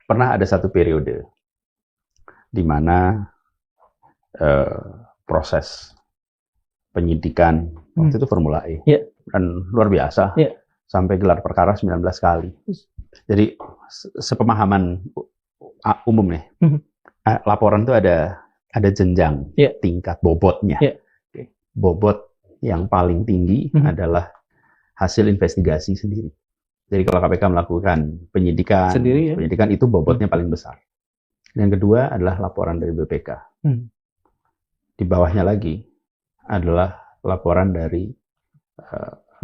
pernah ada satu periode di mana proses penyidikan waktu itu Formula E dan luar biasa sampai gelar perkara 19 kali. Jadi sepemahaman umum nih, laporan itu ada jenjang tingkat bobotnya. Bobot yang paling tinggi adalah hasil investigasi sendiri. Jadi kalau KPK melakukan penyidikan sendiri, penyidikan itu bobotnya paling besar. Yang kedua adalah laporan dari BPK. Di bawahnya lagi adalah laporan dari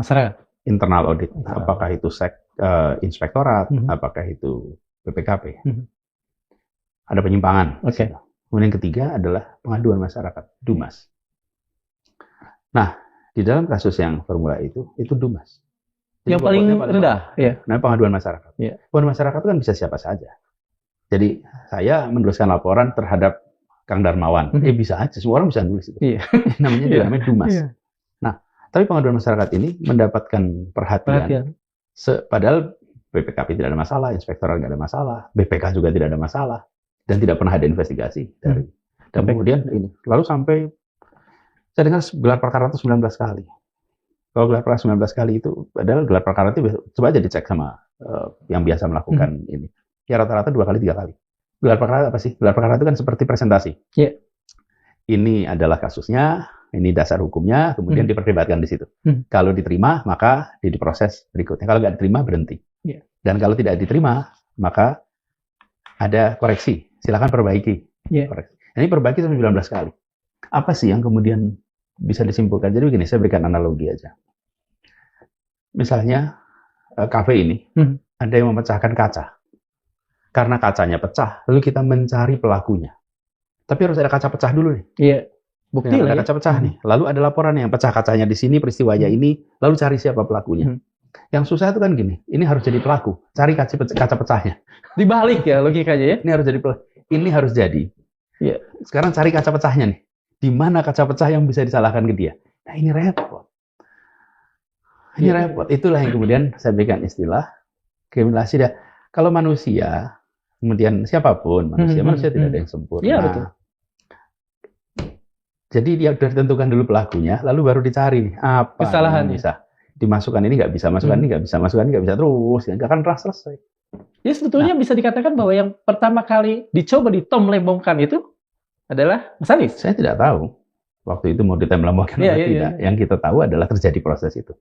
masyarakat, internal audit. Apakah itu inspektorat, apakah itu BPKP. Ada penyimpangan. Kemudian yang ketiga adalah pengaduan masyarakat, Dumas. Nah, di dalam kasus yang Formula itu Dumas. Jadi yang paling rendah, Nah, pengaduan masyarakat. Pengaduan masyarakat itu kan bisa siapa saja. Jadi saya menuliskan laporan terhadap Kang Darmawan, bisa aja, semua orang bisa nulis itu. Namanya Dumas. Nah, tapi pengaduan masyarakat ini mendapatkan perhatian. Padahal BPKP tidak ada masalah, inspektorat tidak ada masalah, BPK juga tidak ada masalah, dan tidak pernah ada investigasi dari. Dan kemudian ini, lalu sampai saya dengar gelar perkara itu 19 kali. Kalau gelar perkara 19 kali itu, padahal gelar perkara itu coba aja dicek sama yang biasa melakukan ini. Ya rata-rata 2 kali, 3 kali. Gelar perkara apa sih? Gelar perkara itu kan seperti presentasi. Ini adalah kasusnya, ini dasar hukumnya, kemudian diperdebatkan di situ. Kalau diterima, maka diproses berikutnya. Kalau nggak diterima, berhenti. Dan kalau tidak diterima, maka ada koreksi. Silakan perbaiki. Koreksi. Ini perbaiki sampai 19 kali. Apa sih yang kemudian bisa disimpulkan? Jadi begini, saya berikan analogi aja. Misalnya, kafe ini, ada yang memecahkan kaca. Karena kacanya pecah, lalu kita mencari pelakunya. Tapi harus ada kaca pecah dulu nih. Bukti lah. Ada kaca pecah nih. Lalu ada laporan yang pecah kacanya di sini, peristiwanya ini, lalu cari siapa pelakunya. Yang susah itu kan gini, ini harus jadi pelaku, cari kaca pecahnya. Dibalik ya logikanya ya. Ini harus jadi pelaku. Ini harus jadi. Sekarang cari kaca pecahnya nih. Di mana kaca pecah yang bisa disalahkan ke dia? Nah, ini repot. Ini repot. Itulah yang kemudian saya berikan istilah kriminalisasi. Kalau manusia, kemudian siapapun manusia tidak ada yang sempurna. Betul. Jadi dia sudah ditentukan dulu pelakunya, lalu baru dicari nih apa kesalahan yang bisa dimasukkan, ini nggak bisa, masukkan ini nggak bisa, masukkan ini nggak bisa, terus nggak akan pernah selesai. Ya sebetulnya bisa dikatakan bahwa yang pertama kali dicoba ditom lembongkan itu adalah Mas Anies. Saya tidak tahu waktu itu mau ditem lembongkan atau tidak. Yang kita tahu adalah terjadi proses itu.